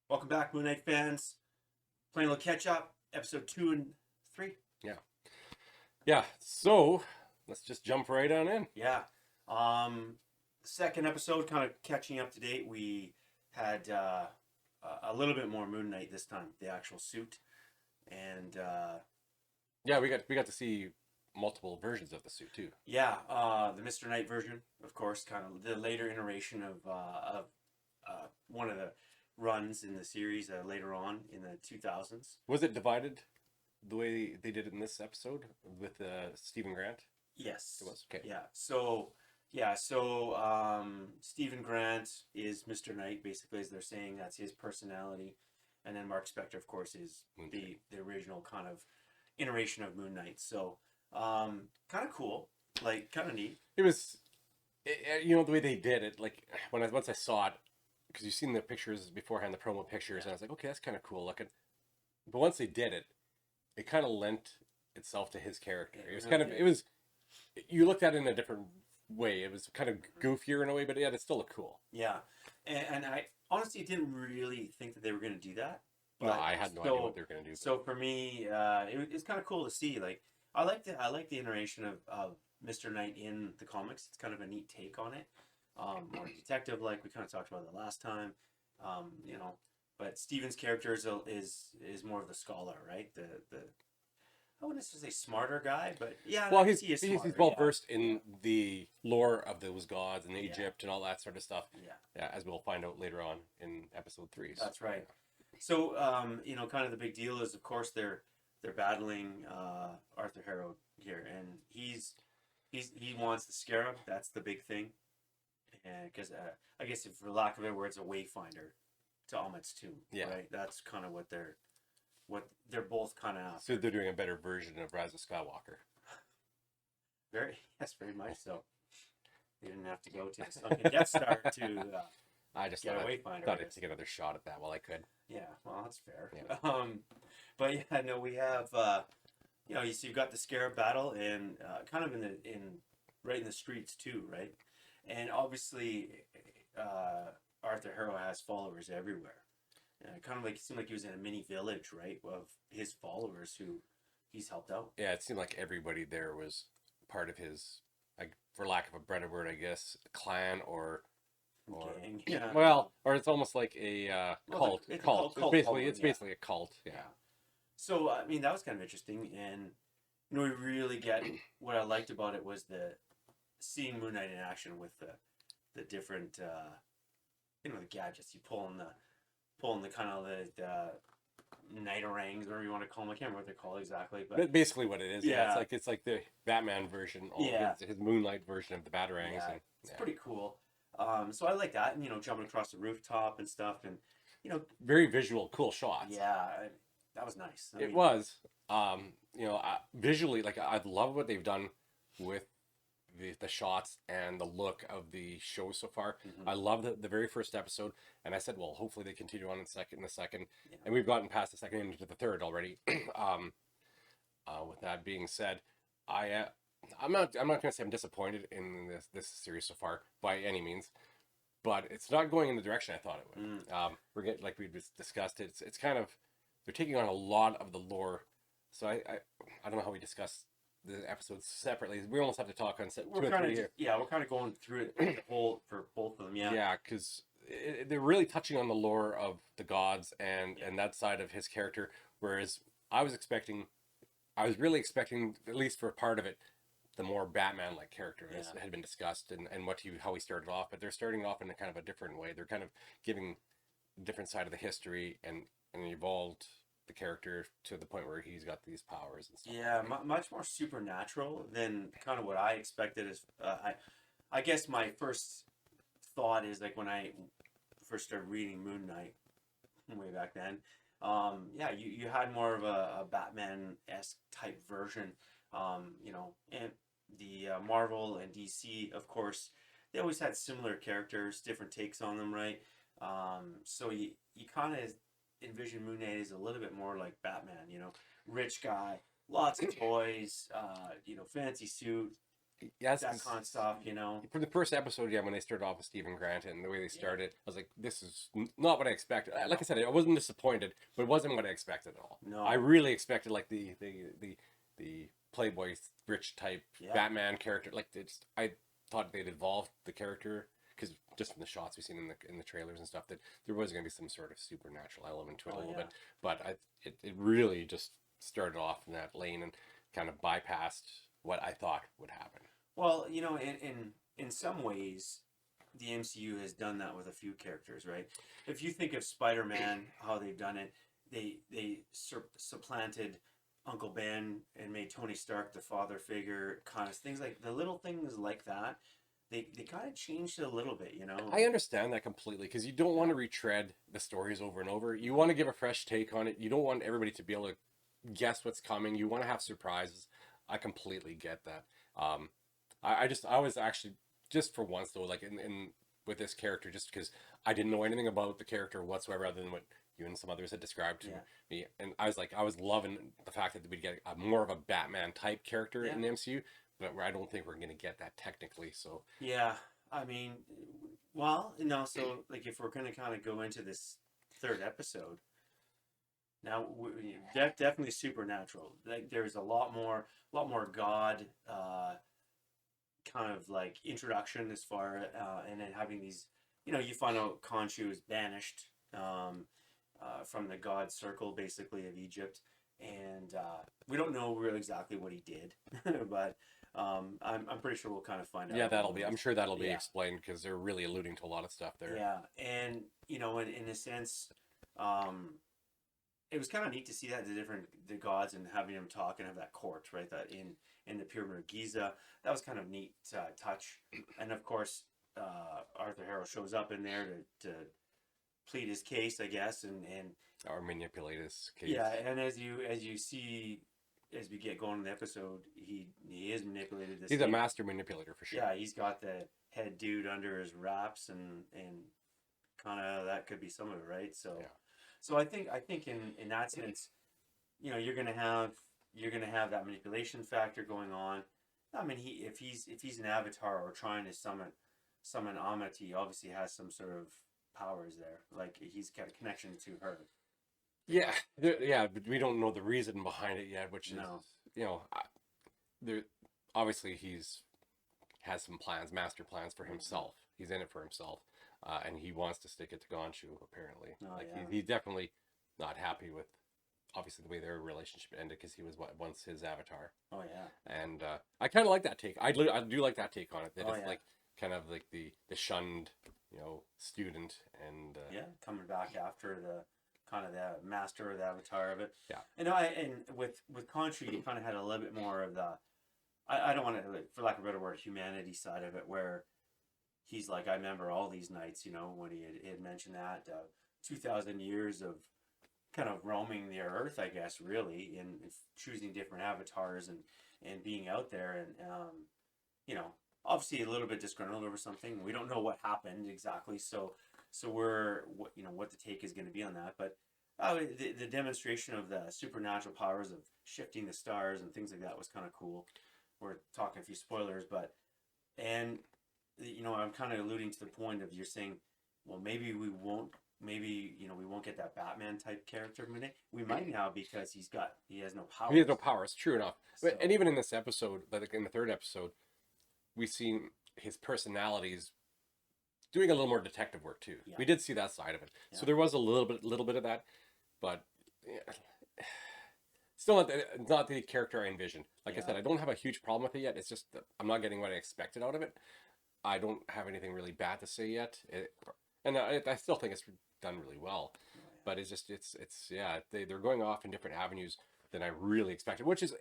Welcome back, Moon Knight fans. Playing a little catch up, episode 2 and 3. Yeah. Yeah. So let's just jump right on in. Yeah. The second episode, kind of catching up to date. We had a little bit more Moon Knight this time, the actual suit, and Yeah, we got to see multiple versions of the suit too. yeah, the Mr. Knight version, of course, kind of the later iteration of one of the runs in the series later on in the 2000s. Was it divided the way they did it in this episode with Stephen Grant? Yes. It was. Okay. So Stephen Grant is Mr. Knight, basically, as they're saying. That's his personality. And then Marc Spector, of course, is the original kind of iteration of Moon Knight. So kind of cool, like kind of neat. It was, the way they did it. Like once I saw it, because you've seen the pictures beforehand, the promo pictures, and I was like, okay, that's kind of cool looking. But once they did it, it kind of lent itself to his character. It was kind of, it was, you looked at it in a different way. It was kind of goofier in a way, but yeah, it still looked cool. Yeah, and I honestly didn't really think that they were going to do that. No, I had no idea what they were going to do. So for me, it's kind of cool to see. Like I like the iteration of Mr. Knight in the comics. It's kind of a neat take on it. More detective like we kind of talked about it last time. You know, but Steven's character is more of the scholar, right? The I wouldn't necessarily say smarter guy, but yeah, Well, he's well versed in the lore of those gods and Yeah. Egypt and all that sort of stuff. Yeah, As we'll find out later on in episode 3. that's right. So kind of the big deal is, of course, they're battling Arthur Harrow here, and he wants the scarab. That's the big thing, and because I guess, if, for lack of a word, it's a wayfinder to Amit's tomb. Yeah. Right. That's kind of what they're both kind of So after. they're doing a better version of Rise of Skywalker. Very much so. They didn't have to go to the sunken Death Star to I just get a thought wayfinder. I'd take another shot at that while I could. Yeah, well, that's fair. Yeah. But yeah, no, we have you've got the scarab battle, and kind of in right in the streets too, right? And obviously, Arthur Harrow has followers everywhere. Kind of like, it seemed like he was in a mini village, right, of his followers who he's helped out. Yeah, it seemed like everybody there was part of his, like, for lack of a better word, I guess, clan or Gang, yeah. well, or it's almost like a cult. It's a Cult. cult following, It's yeah. basically a cult. Yeah. Yeah. So I mean, that was kind of interesting, and we really get what I liked about it was the seeing Moon Knight in action with the different the gadgets. You pulling the kind of the nighterangs, whatever you want to call them. I can't remember what they're called exactly, but Basically, what it is. Yeah. It's like the Batman version, or Yeah. his Moonlight version of the Batarangs. yeah, And, it's pretty cool. So I like that, and jumping across the rooftop and stuff, and very visual, cool shots. yeah, that was nice. I It mean, was. Visually, like, I love what they've done with the shots and the look of the show so far. Mhm. I love the very first episode, and I said, well, hopefully they continue on in the second, Yeah. and we've gotten past the second into the third already. With that being said, I'm not going to say I'm disappointed in this series so far by any means, but it's not going in the direction I thought it would. We're getting, like we discussed, it's kind of, they're taking on a lot of the lore. So I don't know how we discuss the episodes separately. We almost have to talk on two we're or kind three of here. we're kind of going through it the whole for both of them. Yeah. Yeah, because they're really touching on the lore of the gods and that side of his character. Whereas I was really expecting, at least for a part of it, the more Batman-like character as Yeah. had been discussed, and how he started off. But they're starting off in a kind of a different way. They're kind of giving a different side of the history and evolved the character to the point where he's got these powers and stuff. Yeah, much more supernatural than kind of what I expected. Is I guess my first thought is, like, when I first started reading Moon Knight way back then. Yeah, you had more of a Batman-esque type version. And the Marvel and DC, of course, they always had similar characters, different takes on them, right? So you kind of envision Moon Knight as a little bit more like Batman, rich guy, lots of toys, fancy suit, yes, that kind of stuff, you know. from the first episode, yeah, when they started off with Stephen Grant and the way they started, I was like, this is not what I expected. Like I said, I wasn't disappointed, but it wasn't what I expected at all. No. I really expected like the Playboy rich type Yeah. Batman character. Like I thought they'd evolved the character because just from the shots we've seen in the trailers and stuff, that there was going to be some sort of supernatural element to it a little bit. But it really just started off in that lane and kind of bypassed what I thought would happen. Well, you know, in some ways, the MCU has done that with a few characters, right? If you think of Spider-Man, how they've done it, they supplanted Uncle Ben and made Tony Stark the father figure, kind of things like the little things like that. They kind of changed it a little bit, you know. I understand that completely because you don't want to retread the stories over and over. You want to give a fresh take on it. You don't want everybody to be able to guess what's coming. You want to have surprises. I completely get that. I was actually just for once though, like in with this character, just because I didn't know anything about the character whatsoever other than what you and some others had described to me, and I was loving the fact that we'd get more of a Batman type character in the MCU. But I don't think we're going to get that technically. So yeah, I mean, well, no. So like, if we're going to kind of go into this third episode, now definitely supernatural. Like, there's a lot more God, kind of like introduction as far, and then having these, you know, you find out Khonshu is banished, from the God circle basically of Egypt, and we don't know really exactly what he did, but. I'm pretty sure we'll kind of find out. Yeah, I'm sure that'll be explained because they're really alluding to a lot of stuff there. Yeah, and you know, in a sense, it was kind of neat to see that the gods and having them talk and have that court, right? That in the Pyramid of Giza, that was kind of neat touch. And of course, Arthur Harrow shows up in there to plead his case, I guess, and or manipulate his case. Yeah, and as you see. As we get going in the episode, he is manipulated. He's a master manipulator for sure. Yeah, he's got the head dude under his wraps, and kind of that could be some of it, right? So, so I think in that sense, you know, you're gonna have that manipulation factor going on. I mean, if he's an avatar or trying to summon Ammit, he obviously has some sort of powers there. Like, he's got a connection to her. Yeah, but we don't know the reason behind it yet, which is, you know, there obviously has some plans, master plans for himself. He's in it for himself, and he wants to stick it to Khonshu. Apparently, he's definitely not happy with obviously the way their relationship ended because he was once his avatar. Oh yeah, and I kind of like that take. I do like that take on it. That it's like kind of like the shunned, you know, student and coming back after the. Kind of the master or the avatar of it. Yeah. And with Khonshu, you kind of had a little bit more of the, I don't want to, for lack of a better word, humanity side of it, where he's like, I remember all these nights, you know, when he had mentioned that 2,000 years of kind of roaming the earth, I guess, really, and choosing different avatars and being out there, and you know, obviously a little bit disgruntled over something. We don't know what happened exactly, so we're, you know, what the take is going to be on that, but the demonstration of the supernatural powers of shifting the stars and things like that was kind of cool. We're talking a few spoilers, but, and you know, I'm kind of alluding to the point of you're saying, well, maybe we won't get that Batman type character. We might now because he has no powers. He has no powers. True enough. But and even in this episode, like in the third episode, we see his personalities doing a little more detective work too. Yeah. We did see that side of it. Yeah. So there was a little bit of that, but still not the character I envisioned. Like I said, I don't have a huge problem with it yet. It's just that I'm not getting what I expected out of it. I don't have anything really bad to say yet. And I still think it's done really well. But it's just, they're going off in different avenues than I really expected, which is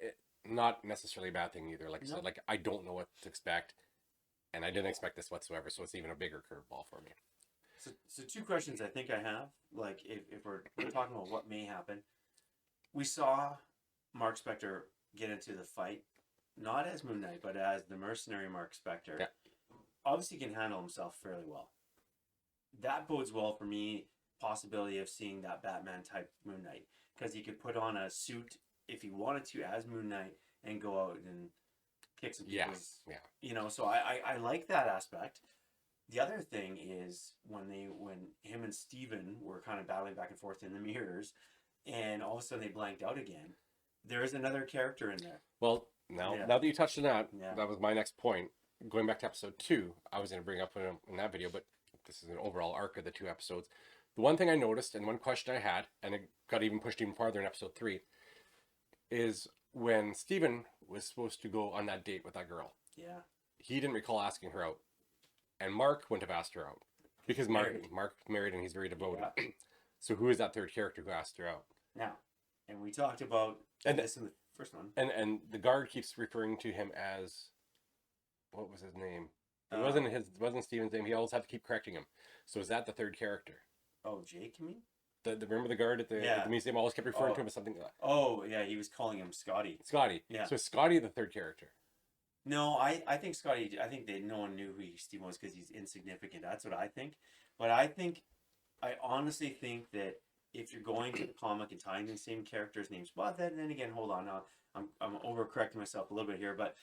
not necessarily a bad thing either. Like I said, like I don't know what to expect. And I didn't expect this whatsoever, so it's even a bigger curveball for me. So two questions I think I have. Like, if we're talking about what may happen, we saw Marc Spector get into the fight, not as Moon Knight, but as the mercenary Marc Spector. Yeah. Obviously, can handle himself fairly well. That bodes well for me. Possibility of seeing that Batman type Moon Knight, because he could put on a suit if he wanted to as Moon Knight and go out and kick some Yeah, people's, yeah. you know. So I like that aspect. The other thing is when him and Steven were kind of battling back and forth in the mirrors, and all of a sudden they blanked out again. There is another character in there. Well, now Yeah. now that you touched on that, Yeah. that was my next point. Going back to episode 2, I was going to bring up in that video, but this is an overall arc of the 2 episodes. The one thing I noticed, and one question I had, and it got even pushed even farther in episode 3, is when Steven was supposed to go on that date with that girl. Yeah. He didn't recall asking her out, and Mark wouldn't have asked her out because Mark's married and he's very devoted. Yeah. So who is that third character who asked her out? Now, and we talked about this in the first one. And the guard keeps referring to him as, what was his name? It wasn't Steven's name. He always had to keep correcting him. So is that the third character? Oh, Jake, you mean? Remember the guard at the museum always kept referring to him as something. Oh, yeah, he was calling him Scotty. Scotty. Yeah. So is Scotty the third character? No, I think Scotty. I think no one knew who Steven was because he's insignificant. That's what I think. But I honestly think that if you're going to the comic and tying the same characters' names, but then again, hold on, now I'm overcorrecting myself a little bit here, but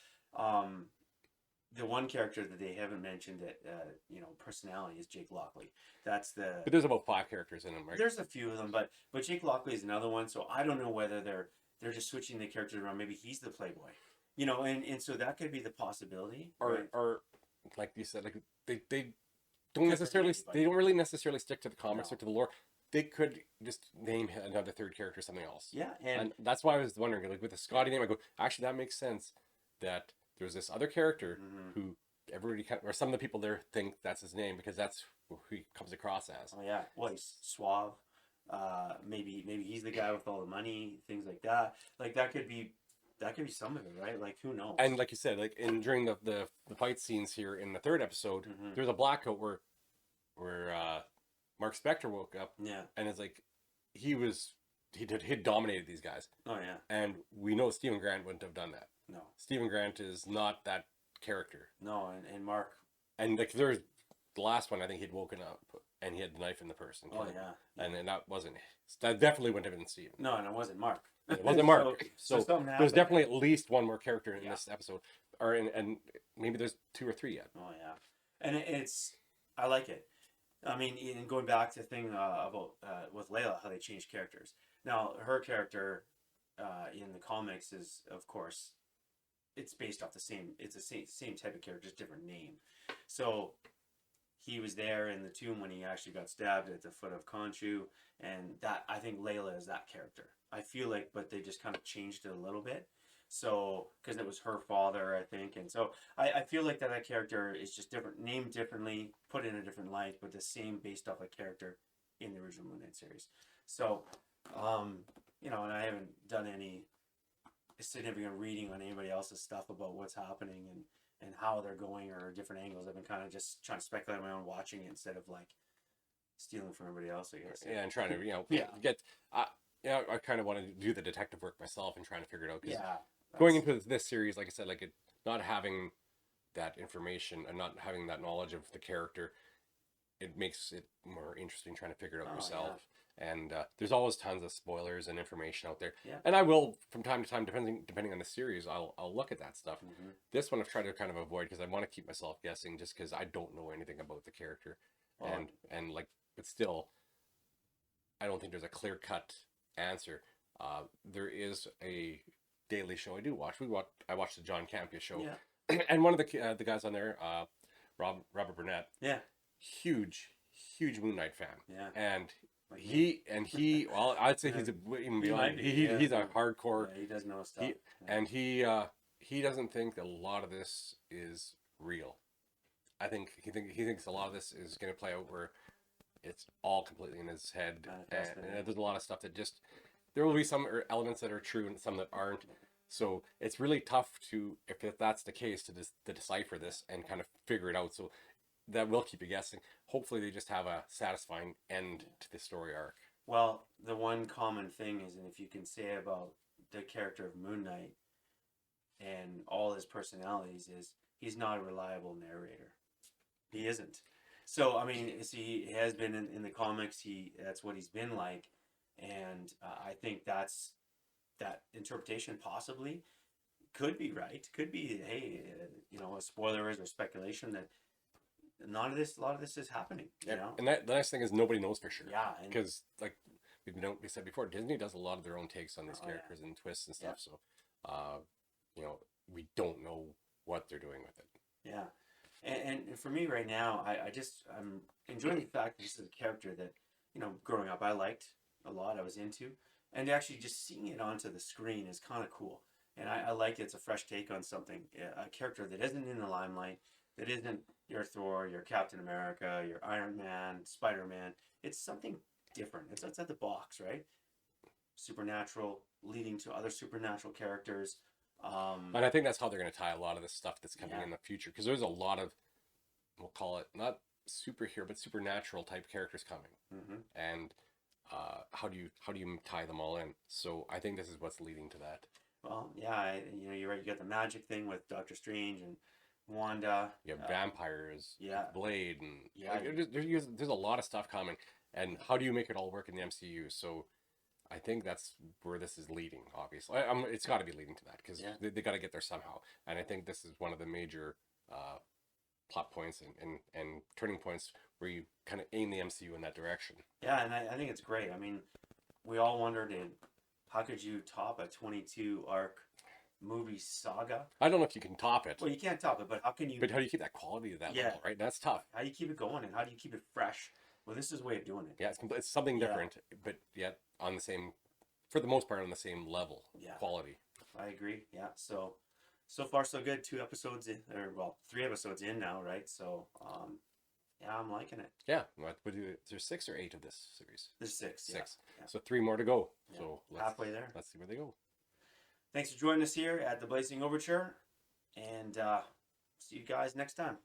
the one character that they haven't mentioned that personality is Jake Lockley. That's the. But there's about 5 characters in him, right? There's a few of them, but Jake Lockley is another one. So I don't know whether they're just switching the characters around. Maybe he's the playboy, and so that could be the possibility. Or like you said, like they don't really necessarily stick to the comics or to the lore. They could just name another third character something else. Yeah, and that's why I was wondering, like with the Scotty name, I go, actually that makes sense that there's this other character who everybody or some of the people there think that's his name because that's who he comes across as. Oh yeah, well he's suave. Maybe he's the guy with all the money, things like that. Like that could be some of it, right? Like who knows? And like you said, like during the fight scenes here in the 3rd episode, there's a blackout where Marc Spector woke up. Yeah. And it's like he dominated these guys. Oh yeah. And we know Stephen Grant wouldn't have done that. No. Stephen Grant is not that character. No, and Mark. And like there's the last one, I think he'd woken up and he had the knife in the purse. Oh yeah. And that definitely wouldn't have been Stephen. No, and it wasn't Mark. It wasn't Mark. so there's definitely at least one more character in this episode, and maybe there's 2 or 3 yet. Oh yeah, and it's I like it. I mean, and going back to the thing about with Layla, how they changed characters. Now her character in the comics is, of course, it's based off the same. It's the same type of character, just different name. So he was there in the tomb when he actually got stabbed at the foot of Khonshu, and that I think Layla is that character. I feel like, but they just kind of changed it a little bit. So, because it was her father, I think, and so I feel like that character is just different, named differently, put in a different light, but the same based off a character in the original Moon Knight series. So, and I haven't done any significant reading on anybody else's stuff about what's happening and how they're going or different angles. I've been kind of just trying to speculate on my own watching it instead of like stealing from everybody else, I guess. Yeah, and trying to get. I kind of want to do the detective work myself and trying to figure it out. Going into this series, like I said, like not having that information and not having that knowledge of the character, it makes it more interesting trying to figure it out yourself. Yeah. And there's always tons of spoilers and information out there. Yeah. And I will, from time to time, depending on the series, I'll look at that stuff. This one I've tried to kind of avoid because I want to keep myself guessing, just because I don't know anything about the character, but still, I don't think there's a clear cut answer. There is a daily show I do watch. I watched the John Campea show, and one of the guys on there, Robert Burnett, huge Moon Knight fan, and he well, I'd say he's he's a hardcore. Yeah, he does know stuff, and he doesn't think a lot of this is real. I think he thinks a lot of this is going to play out where it's all completely in his head, and there's a lot of stuff that just. There will be some elements that are true and some that aren't. So it's really tough if that's the case, to decipher this and kind of figure it out. So that will keep you guessing. Hopefully they just have a satisfying end to the story arc. Well, the one common thing is, and if you can say about the character of Moon Knight and all his personalities, is he's not a reliable narrator. He isn't. So, I mean, he has been in the comics. That's what he's been like. And I think that interpretation possibly could be right. Could be, hey, a spoiler is or speculation that a lot of this is happening. You know. And that the nice thing is nobody knows for sure. Yeah. Because like we said before, Disney does a lot of their own takes on these Oh, characters and twists and stuff. Yeah. So, we don't know what they're doing with it. Yeah. And for me right now, I'm enjoying the fact that this is a character that, growing up I liked a lot, I was into. And actually just seeing it onto the screen is kind of cool. And I like it's a fresh take on something. A character that isn't in the limelight, that isn't your Thor, your Captain America, your Iron Man, Spider-Man. It's something different. It's outside the box, right? Supernatural, leading to other supernatural characters. And I think that's how they're going to tie a lot of this stuff that's coming Yeah. in the future. Because there's a lot of, we'll call it not superhero, but supernatural type characters coming. Mhm. And how do you tie them all in? So I think this is what's leading to that. Well, yeah, you're right. You got the magic thing with Doctor Strange and Wanda. You have vampires, yeah. Blade, and Yeah. like, there's a lot of stuff coming. And how do you make it all work in the MCU? So I think that's where this is leading. Obviously, it's got to be leading to that because Yeah. they got to get there somehow. And I think this is one of the major plot points and turning points where you kind of aim the MCU in that direction. Yeah, and I think it's great. I mean, we all wondered, how could you top a 22 arc movie saga? I don't know if you can top it, Well, you can't top it, but how can you? but how do you keep that quality to that Yeah. level, right? That's tough. How do you keep it going, and how do you keep it fresh? Well, this is a way of doing it. Yeah, it's something Yeah. different, but yet on the same, for the most part, on the same level, Yeah. quality. I agree. Yeah. So far so good. 2 episodes in, or well, 3 episodes in now, right? So, yeah, I'm liking it. Yeah, there's 6 or 8 of this series. There's 6. Yeah. 6. Yeah. So 3 more to go. Yeah. So Halfway there. Let's see where they go. Thanks for joining us here at the Blazing Overture, and see you guys next time.